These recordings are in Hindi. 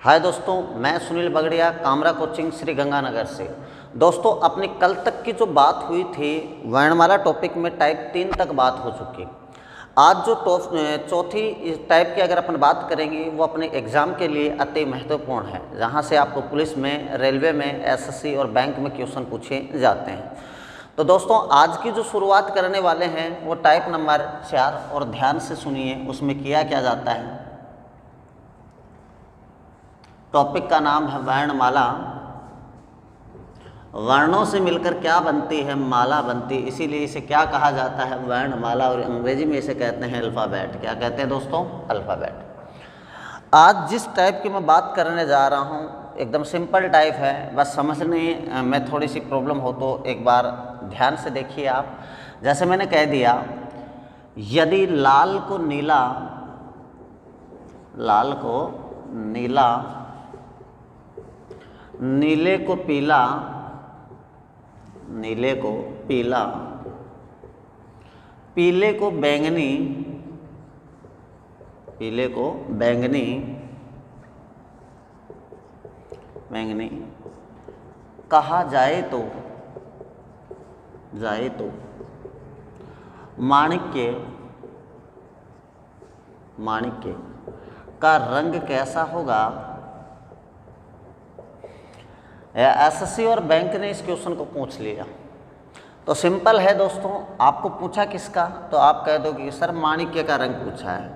हाय दोस्तों, मैं सुनील बगड़िया, कामरा कोचिंग श्री गंगानगर से। दोस्तों, अपनी कल तक की जो बात हुई थी वर्णमाला टॉपिक में टाइप 3 तक बात हो चुकी। आज जो चौथी टाइप की अगर अपन बात करेंगे वो अपने एग्ज़ाम के लिए अति महत्वपूर्ण है, जहां से आपको पुलिस में, रेलवे में, एसएससी और बैंक में क्वेश्चन पूछे जाते हैं। तो दोस्तों, आज की जो शुरुआत करने वाले हैं वो टाइप नंबर 4 और ध्यान से सुनिए उसमें किया क्या जाता है। टॉपिक का नाम है वर्णमाला। वर्णों से मिलकर क्या बनती है? माला बनती, इसीलिए इसे क्या कहा जाता है? वर्णमाला। और अंग्रेजी में इसे कहते हैं अल्फ़ाबेट। क्या कहते हैं दोस्तों? अल्फ़ाबेट। आज जिस टाइप की मैं बात करने जा रहा हूँ एकदम सिंपल टाइप है, बस समझने में थोड़ी सी प्रॉब्लम हो तो एक बार ध्यान से देखिए आप। जैसे मैंने कह दिया, यदि लाल को नीला, लाल को नीला, नीले को पीला, नीले को पीला, पीले को बैंगनी, पीले को बैंगनी, बैंगनी कहा जाए तो माणिक्य, माणिक्य का रंग कैसा होगा? एसएससी और बैंक ने इस क्वेश्चन को पूछ लिया। तो सिंपल है दोस्तों, आपको पूछा किसका, तो आप कह दो कि सर माणिक्य का रंग पूछा है।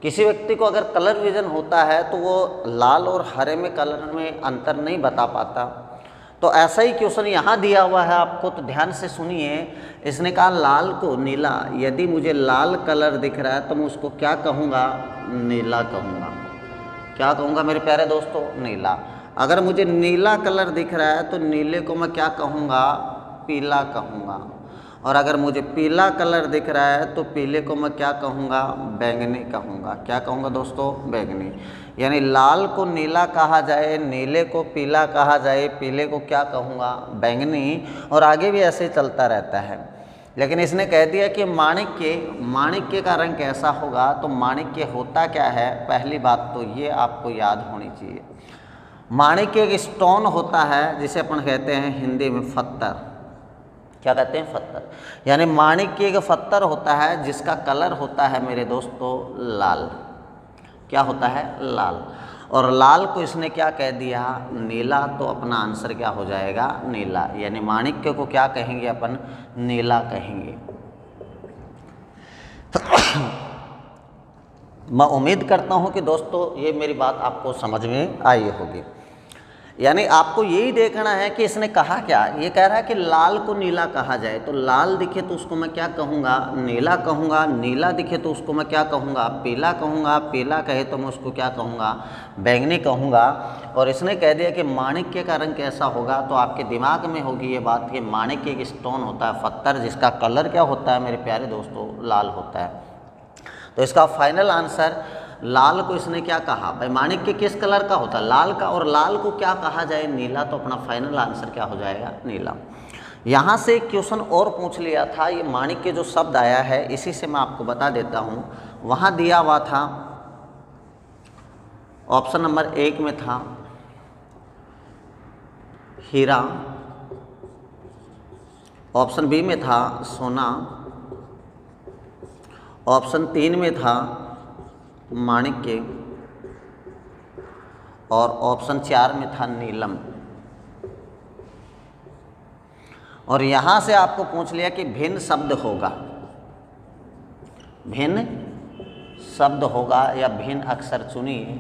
किसी व्यक्ति को अगर कलर विजन होता है तो वो लाल और हरे में कलर में अंतर नहीं बता पाता। तो ऐसा ही क्वेश्चन यहाँ दिया हुआ है आपको, तो ध्यान से सुनिए। इसने कहा लाल को नीला, यदि मुझे लाल कलर दिख रहा है तो मैं उसको क्या कहूँगा? नीला कहूँगा। क्या कहूँगा मेरे प्यारे दोस्तों? नीला। अगर मुझे नीला कलर दिख रहा है तो नीले को मैं क्या कहूँगा? पीला कहूँगा। और अगर मुझे पीला कलर दिख रहा है तो पीले को मैं क्या कहूँगा? बैंगनी कहूँगा। क्या कहूँगा दोस्तों? बैंगनी। यानी लाल को नीला कहा जाए, नीले को पीला कहा जाए, पीले को क्या कहूँगा? बैंगनी। और आगे भी ऐसे ही चलता रहता है। लेकिन इसने कह दिया कि माणिक्य, माणिक्य का रंग कैसा होगा? तो माणिक्य होता क्या है? पहली बात तो ये आपको याद होनी चाहिए। माणिक्य एक स्टोन होता है जिसे अपन कहते हैं हिंदी में पत्थर। क्या कहते हैं? पत्थर। यानी माणिक्य एक पत्थर होता है जिसका कलर होता है मेरे दोस्तों लाल। क्या होता है? लाल। और लाल को इसने क्या कह दिया? नीला। तो अपना आंसर क्या हो जाएगा? नीला। यानी माणिक्य को क्या कहेंगे अपन? नीला कहेंगे। मैं उम्मीद करता हूँ कि दोस्तों ये मेरी बात आपको समझ में आई होगी। यानी आपको यही देखना है कि इसने कहा क्या। ये कह रहा है कि लाल को नीला कहा जाए, तो लाल दिखे तो उसको मैं क्या कहूँगा? नीला कहूँगा। नीला दिखे तो उसको मैं क्या कहूँगा? पीला कहूँगा। पीला कहे तो मैं उसको क्या कहूँगा? बैंगनी कहूँगा। और इसने कह दिया कि माणिक्य का रंग कैसा होगा, तो आपके दिमाग में होगी ये बात कि माणिक्य एक स्टोन होता है, पत्थर, जिसका कलर क्या होता है मेरे प्यारे दोस्तों? लाल होता है। तो इसका फाइनल आंसर, लाल को इसने क्या कहा? भाई माणिक्य किस कलर का होता है? लाल का। और लाल को क्या कहा जाए? नीला। तो अपना फाइनल आंसर क्या हो जाएगा? नीला। यहाँ से एक क्वेश्चन और पूछ लिया था। ये माणिक्य जो शब्द आया है इसी से मैं आपको बता देता हूँ। वहाँ दिया हुआ था, ऑप्शन नंबर 1 में था हीरा, ऑप्शन बी में था सोना, ऑप्शन 3 में था माणिक्य और ऑप्शन 4 में था नीलम। और यहाँ से आपको पूछ लिया कि भिन्न शब्द होगा, भिन्न शब्द होगा या भिन्न अक्षर चुनिए।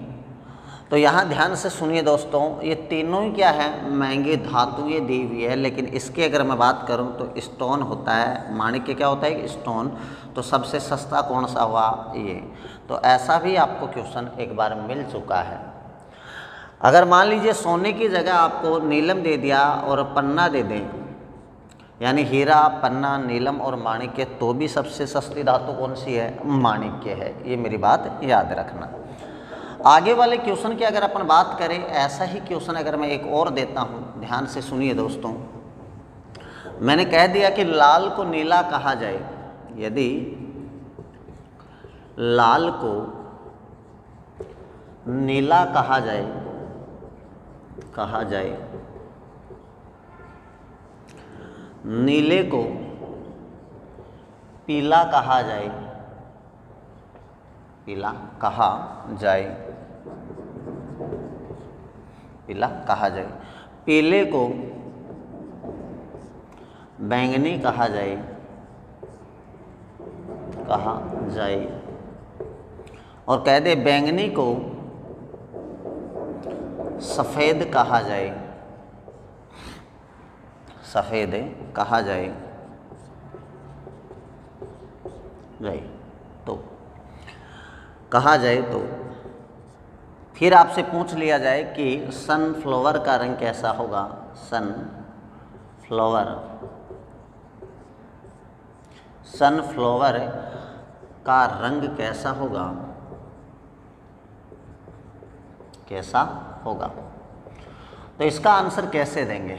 तो यहाँ ध्यान से सुनिए दोस्तों, ये तीनों ही क्या है? महंगी धातु ये दी हुई है। लेकिन इसकी अगर मैं बात करूँ तो स्टोन होता है। माणिक्य क्या होता है? स्टोन। तो सबसे सस्ता कौन सा हुआ? ये। तो ऐसा भी आपको क्वेश्चन एक बार मिल चुका है। अगर मान लीजिए सोने की जगह आपको नीलम दे दिया और पन्ना दे दें, यानी हीरा, पन्ना, नीलम और माणिक्य, तो भी सबसे सस्ती धातु कौन सी है? माणिक्य है। ये मेरी बात याद रखना। आगे वाले क्वेश्चन की अगर अपन बात करें, ऐसा ही क्वेश्चन अगर मैं एक और देता हूँ, ध्यान से सुनिए दोस्तों। मैंने कह दिया कि लाल को नीला कहा जाए, यदि लाल को नीला कहा जाए कहा जाए, नीले को पीला कहा जाए, पीला कहा जाए, पीला कहा जाए, पीले को बैंगनी कहा जाए, कहा जाए, और कह दे बैंगनी को सफ़ेद कहा जाए, सफ़ेद कहा जाए, तो कहा जाए तो फिर आपसे पूछ लिया जाए कि सनफ्लावर का रंग कैसा होगा, सनफ्लावर, सनफ्लावर का रंग कैसा होगा, कैसा होगा। तो इसका आंसर कैसे देंगे?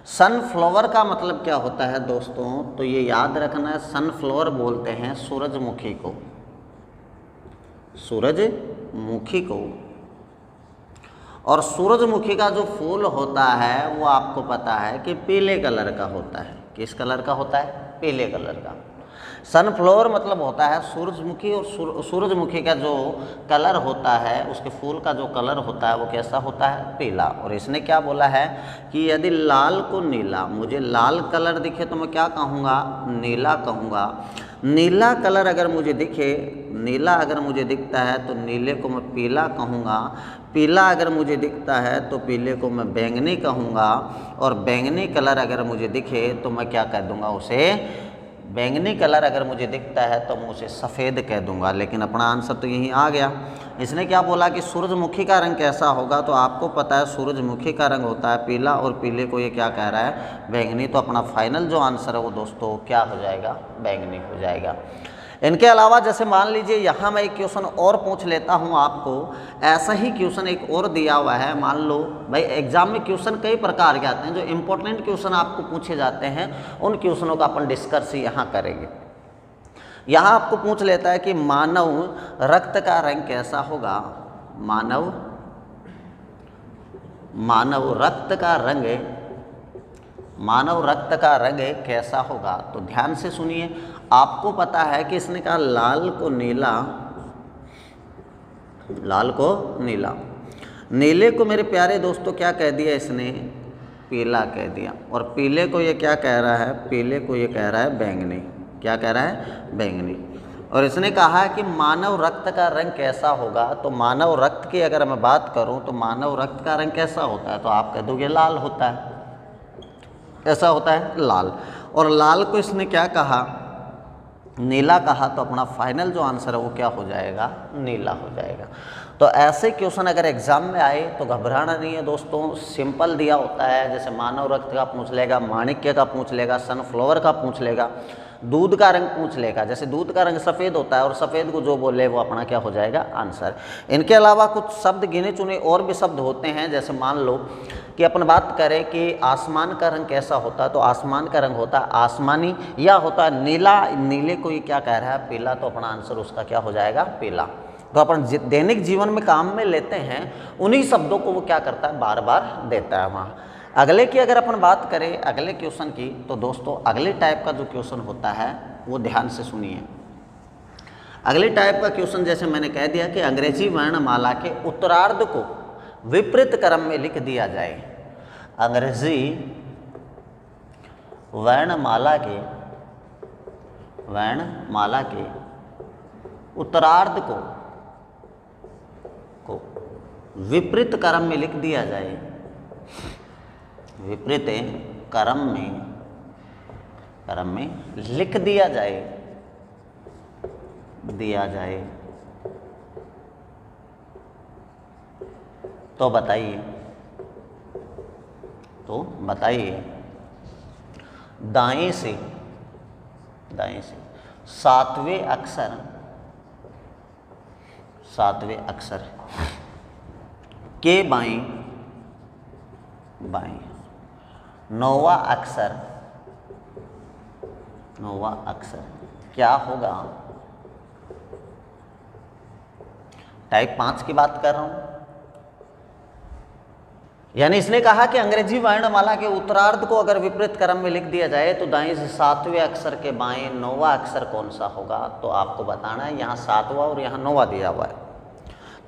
सनफ्लावर का मतलब क्या होता है दोस्तों, तो ये याद रखना है, सनफ्लावर बोलते हैं सूरजमुखी को, सूरजमुखी को। और सूरजमुखी का जो फूल होता है वो आपको पता है कि पीले कलर का होता है। किस कलर का होता है? पीले कलर का। सनफ्लावर मतलब होता है सूरजमुखी, और सूरजमुखी का जो कलर होता है, उसके फूल का जो कलर होता है वो कैसा होता है? पीला। और इसने क्या बोला है कि यदि लाल को नीला, मुझे लाल कलर दिखे तो मैं क्या कहूँगा? नीला कहूँगा। नीला कलर अगर मुझे दिखे, नीला अगर मुझे दिखता है तो नीले को मैं पीला कहूँगा। पीला अगर मुझे दिखता है तो पीले को मैं बैंगनी कहूँगा। और बैंगनी कलर अगर मुझे दिखे तो मैं क्या कह दूँगा? उसे बैंगनी कलर अगर मुझे दिखता है तो मैं उसे सफ़ेद कह दूंगा। लेकिन अपना आंसर तो यहीं आ गया। इसने क्या बोला कि सूरजमुखी का रंग कैसा होगा, तो आपको पता है सूरजमुखी का रंग होता है पीला, और पीले को ये क्या कह रहा है? बैंगनी। तो अपना फाइनल जो आंसर है वो दोस्तों क्या हो जाएगा? बैंगनी हो जाएगा। इनके अलावा जैसे मान लीजिए यहाँ मैं एक क्वेश्चन और पूछ लेता हूँ आपको। ऐसा ही क्वेश्चन एक और दिया हुआ है। मान लो भाई एग्जाम में क्वेश्चन कई प्रकार के आते हैं, जो इम्पोर्टेंट क्वेश्चन आपको पूछे जाते हैं उन क्वेश्चनों का अपन डिस्कस यहाँ करेंगे। यहाँ आपको पूछ लेता है कि मानव रक्त का रंग कैसा होगा? मानव रक्त का रंग कैसा होगा? तो ध्यान से सुनिए। आपको पता है कि इसने कहा लाल को नीला, लाल को नीला, नीले को मेरे प्यारे दोस्तों क्या कह दिया इसने? पीला कह दिया। और पीले को ये क्या कह रहा है? पीले को ये कह रहा है बैंगनी। क्या कह रहा है? बैंगनी। और इसने कहा है कि मानव रक्त का रंग कैसा होगा। तो मानव रक्त की अगर मैं बात करूं तो मानव रक्त का रंग कैसा होता है? तो आप कह दोगे लाल होता है। कैसा होता है? लाल। और लाल को इसने क्या कहा? नीला कहा। तो अपना फाइनल जो आंसर है वो क्या हो जाएगा? नीला हो जाएगा। तो ऐसे क्वेश्चन अगर एग्जाम में आए तो घबराना नहीं है दोस्तों, सिंपल दिया होता है। जैसे मानव रक्त का पूछ लेगा, माणिक्य का पूछ लेगा, सनफ्लावर का पूछ लेगा, दूध का रंग पूछ लेगा। जैसे दूध का रंग सफ़ेद होता है और सफ़ेद को जो बोले वो अपना क्या हो जाएगा? आंसर। इनके अलावा कुछ शब्द गिने चुने और भी शब्द होते हैं। जैसे मान लो कि अपन बात करें कि आसमान का रंग कैसा होता है, तो आसमान का रंग होता है आसमानी, या होता है नीला। नीले को ये क्या कह रहा है? पीला। तो अपना आंसर उसका क्या हो जाएगा? पीला। तो अपन दैनिक जीवन में काम में लेते हैं उन्हीं शब्दों को वो क्या करता है? बार बार देता है वहाँ। अगले की अगर अपन बात करें, अगले क्वेश्चन की, तो दोस्तों अगले टाइप का जो क्वेश्चन होता है वो ध्यान से सुनिए। अगले टाइप का क्वेश्चन जैसे मैंने कह दिया कि अंग्रेजी वर्णमाला के उत्तरार्ध को विपरीत क्रम में लिख दिया जाए। अंग्रेजी वर्णमाला के उत्तरार्ध को विपरीत क्रम में लिख दिया जाए। विपरीत क्रम में लिख दिया जाए। तो बताइए दाएं से सातवें अक्षर के बाएं नौवां अक्षर क्या होगा? टाइप 5 की बात कर रहा हूं। यानी इसने कहा कि अंग्रेजी वर्णमाला के उत्तरार्ध को अगर विपरीत क्रम में लिख दिया जाए तो दाएं से 7वें अक्षर के बाएं 9वां अक्षर कौन सा होगा, तो आपको बताना है। यहाँ 7वां और यहाँ 9वां दिया हुआ है।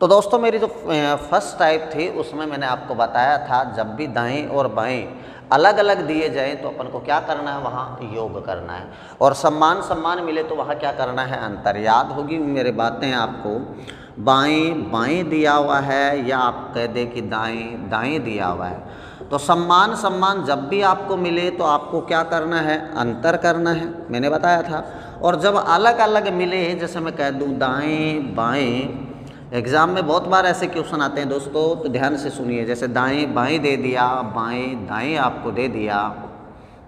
तो दोस्तों मेरी जो फर्स्ट टाइप थी उसमें मैंने आपको बताया था जब भी दाएं और बाएं अलग अलग दिए जाएं तो अपन को क्या करना है, वहाँ योग करना है, और सम्मान सम्मान मिले तो वहाँ क्या करना है, अंतर। याद होगी मेरी बातें आपको। बाएं बाएं दिया हुआ है या आप कह दें कि दाएं दाएं दिया हुआ है, तो सम्मान सम्मान जब भी आपको मिले तो आपको क्या करना है, अंतर करना है, मैंने बताया था। और जब अलग अलग मिले, जैसे मैं कह दूं दाएं बाएं, एग्ज़ाम में बहुत बार ऐसे क्वेश्चन आते हैं दोस्तों, तो ध्यान से सुनिए। जैसे दाएं बाएं दे दिया, बाएं दाएं आपको दे दिया,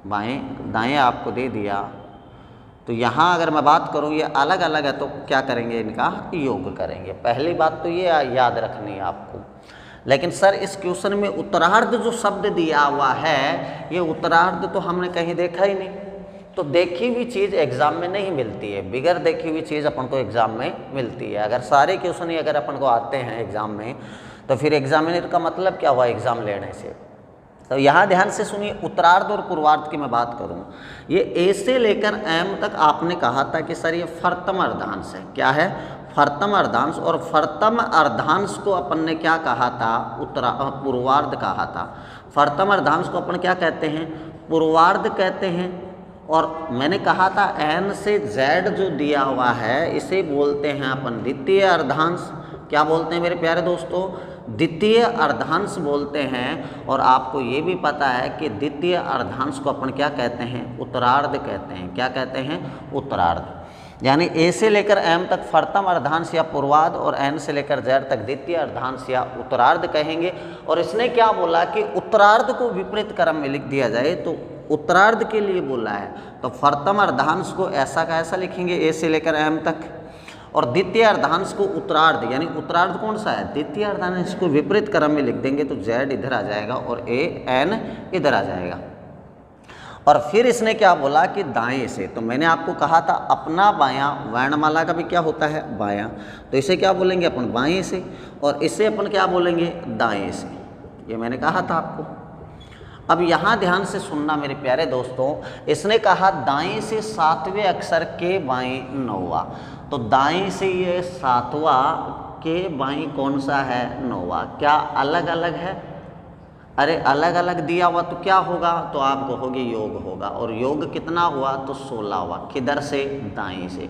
बाएं दाएं आपको दे दिया, तो यहाँ अगर मैं बात करूँ ये अलग अलग है तो क्या करेंगे, इनका योग करेंगे। पहली बात तो ये याद रखनी है आपको। लेकिन सर इस क्वेश्चन में उत्तरार्ध जो शब्द दिया हुआ है, ये उत्तरार्ध तो हमने कहीं देखा ही नहीं। तो देखी हुई चीज़ एग्ज़ाम में नहीं मिलती है, बिगर देखी हुई चीज़ अपन को एग्ज़ाम में मिलती है। अगर सारे क्वेश्चन ही अगर अपन को आते हैं एग्ज़ाम में, तो फिर एग्जामिनर का मतलब क्या हुआ एग्ज़ाम लेने से। तो यहाँ ध्यान से सुनिए, उत्तरार्ध और पूर्वार्ध की मैं बात करूँ, ये ए से लेकर एम तक आपने कहा था कि सर ये फर्तम अर्धांश है। क्या है, फर्तम अर्धांश। और फर्तम अर्धांश को अपन ने क्या कहा था, पूर्वार्ध कहा था। फर्तम अर्धांश को अपन क्या कहते हैं, पूर्वार्ध कहते हैं। और मैंने कहा था एन से जेड जो दिया हुआ है इसे बोलते हैं अपन द्वितीय अर्धांश। क्या बोलते हैं मेरे प्यारे दोस्तों, द्वितीय अर्धांश बोलते हैं। और आपको ये भी पता है कि द्वितीय अर्धांश को अपन क्या कहते हैं, उत्तरार्ध कहते हैं। क्या कहते हैं, उत्तरार्ध। यानी ए से लेकर एम तक फर्तम अर्धांश या पूर्वार्ध, और एन से लेकर जेड तक द्वितीय अर्धांश या उत्तरार्ध कहेंगे। और इसने क्या बोला कि उत्तरार्ध को विपरीत क्रम में लिख दिया जाए तो उत्तरार्ध के लिए बोला है, तो फर्तम अर्धांश को ऐसा का ऐसा लिखेंगे ए से लेकर एम तक, और द्वितीय अर्धांश को उत्तरार्ध, यानी उत्तरार्ध कौन सा है, द्वितीय अर्धांश को विपरीत क्रम में लिख देंगे तो जेड इधर आ जाएगा और ए एन इधर आ जाएगा। और फिर इसने क्या बोला कि दाएं से, तो मैंने आपको कहा था अपना बायां, वर्णमाला का भी क्या होता है बायां, तो इसे क्या बोलेंगे अपन बाएं से, और इसे अपन क्या बोलेंगे दाएं से। ये मैंने कहा था आपको। अब यहाँ ध्यान से सुनना मेरे प्यारे दोस्तों, इसने कहा दाएं से 7वें अक्षर के बाएं 9वां, तो दाएं से ये 7वां के बाएं कौन सा है, 9वां। क्या अलग अलग है, अरे अलग अलग दिया हुआ तो क्या होगा, तो आप कहोगे योग होगा। और योग कितना हुआ, तो 16वां। किधर से, दाएं से।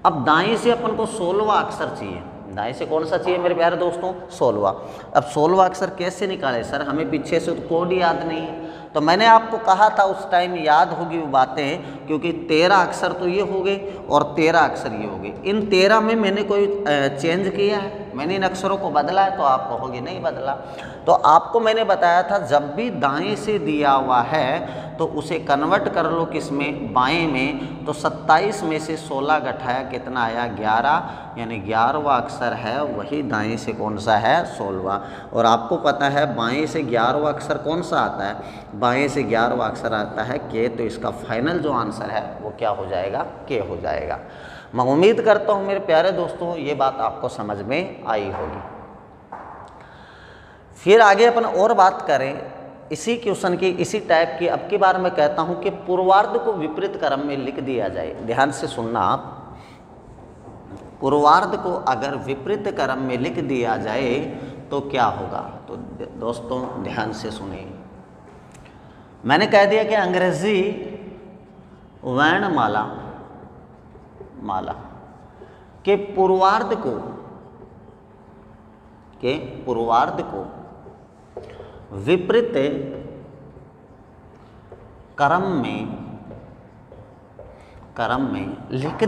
अब दाएं से अपन को 16वां अक्षर चाहिए। दाएं से कौन सा चाहिए मेरे प्यारे दोस्तों, 16वां। अब 16वां अक्षर कैसे निकाले सर, हमें पीछे से तो कोड याद नहीं है। तो मैंने आपको कहा था उस टाइम, याद होगी वो बातें, क्योंकि 13 अक्षर तो ये हो गए और 13 अक्षर ये हो गए। इन 13 में मैंने कोई चेंज किया है, मैंने इन अक्षरों को बदला है, तो आप कहोगे नहीं बदला। तो आपको मैंने बताया था जब भी दाएं से दिया हुआ है तो उसे कन्वर्ट कर लो किस में, बाएं में। तो 27 में से 16 घटाया कितना आया, 11, यानी 11वां अक्षर है वही दाएं से कौन सा है, 16वां। और आपको पता है बाएं से 11वां अक्षर कौन सा आता है, बाएं से 11वां अक्षर आता है के, तो इसका फाइनल जो आंसर है वो क्या हो जाएगा, के हो जाएगा। मैं उम्मीद करता हूँ मेरे प्यारे दोस्तों ये बात आपको समझ में आई होगी। फिर आगे अपन और बात करें इसी क्वेश्चन की, इसी टाइप की। अब की बार मैं कहता हूँ कि पूर्वार्ध को विपरीत क्रम में लिख दिया जाए। ध्यान से सुनना आप, पूर्वार्ध को अगर विपरीत क्रम में लिख दिया जाए तो क्या होगा। तो दोस्तों ध्यान से सुनिए, मैंने कह दिया कि अंग्रेजी वर्णमाला के पूर्वार्ध को विपरीत क्रम में लिख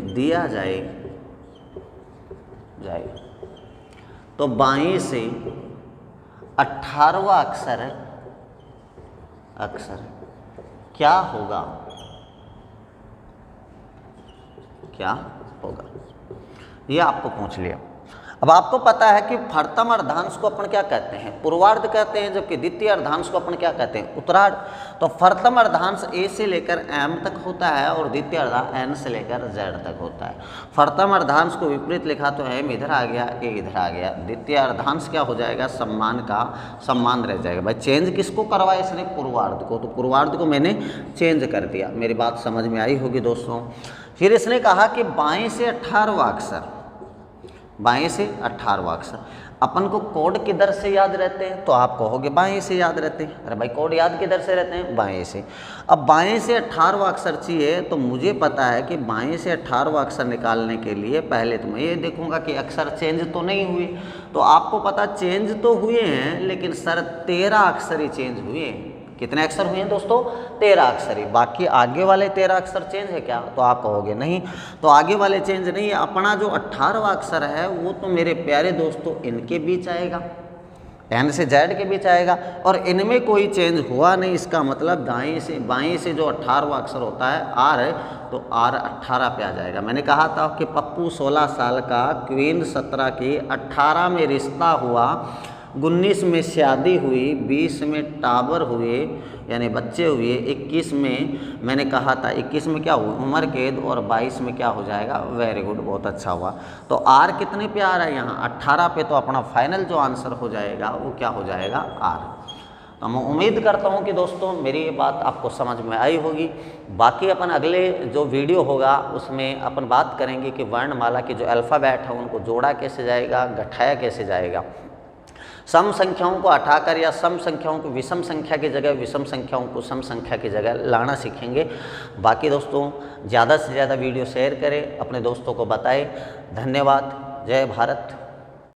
दिया जाए तो बाएं से 18वां अक्षर क्या होगा, ये आपको पूछ लिया। अब आपको पता है कि प्रथम अर्धांश को अपन क्या कहते हैं, पूर्वार्ध कहते हैं, जबकि द्वितीय अर्धांश को अपन क्या कहते हैं, उत्तरार्ध। तो प्रथम अर्धांश ए से लेकर एम तक होता है और द्वितीय अर्धांश एन से लेकर जेड तक होता है। प्रथम अर्धांश को विपरीत लिखा तो एम इधर आ गया, ए इधर आ गया। द्वितीय अर्धांश क्या हो जाएगा, सम्मान का सम्मान रह जाएगा। भाई चेंज किसको करवाया इसने, पूर्वार्ध को, तो पूर्वार्ध को मैंने चेंज कर दिया। मेरी बात समझ में आई होगी दोस्तों। फिर इसने कहा कि बाएं से 18वां अक्षर, बाएं से 18वां अक्षर अपन को कोड किधर से याद रहते हैं, तो आप कहोगे बाएं से याद रहते हैं। अरे भाई कोड याद किधर से रहते हैं, बाएं से। अब बाएं से 18वां अक्षर चाहिए, तो मुझे पता है कि बाएं से 18वां अक्षर निकालने के लिए पहले तो मैं ये देखूंगा कि अक्षर चेंज तो नहीं हुए। तो आपको पता चेंज तो हुए हैं, लेकिन सर 13 अक्षर ही चेंज हुए हैं। कितने अक्षर हुए हैं दोस्तों, 13 अक्षर ही। बाकी आगे वाले 13 अक्षर चेंज है क्या, तो आप कहोगे नहीं। तो आगे वाले चेंज नहीं है, अपना जो 18वां अक्षर है वो तो मेरे प्यारे दोस्तों इनके बीच आएगा, एन से जेड के बीच आएगा, और इनमें कोई चेंज हुआ नहीं। इसका मतलब दाएं से बाएं से जो 18वां अक्षर होता है आर है, तो आर 18 पे आ जाएगा। मैंने कहा था कि पप्पू 16 साल का, क्वीन 17 की, 18 में रिश्ता हुआ, 19 में शादी हुई, 20 में टावर हुए यानी बच्चे हुए, 21 में मैंने कहा था 21 में क्या हुआ, उम्र कैद, और 22 में क्या हो जाएगा, वेरी गुड, बहुत अच्छा हुआ। तो आर कितने पे आ रहा है यहाँ, 18 पे। तो अपना फाइनल जो आंसर हो जाएगा वो क्या हो जाएगा, आर। तो मैं उम्मीद करता हूँ कि दोस्तों मेरी ये बात आपको समझ में आई होगी। बाकी अपन अगले जो वीडियो होगा उसमें अपन बात करेंगे कि वर्णमाला के जो अल्फ़ाबेट है उनको जोड़ा कैसे जाएगा, गठाया कैसे जाएगा। सम संख्याओं को हटाकर या सम संख्याओं को विषम संख्या की जगह, विषम संख्याओं को सम संख्या की जगह लाना सीखेंगे। बाकी दोस्तों ज़्यादा से ज़्यादा वीडियो शेयर करें, अपने दोस्तों को बताएं। धन्यवाद। जय भारत।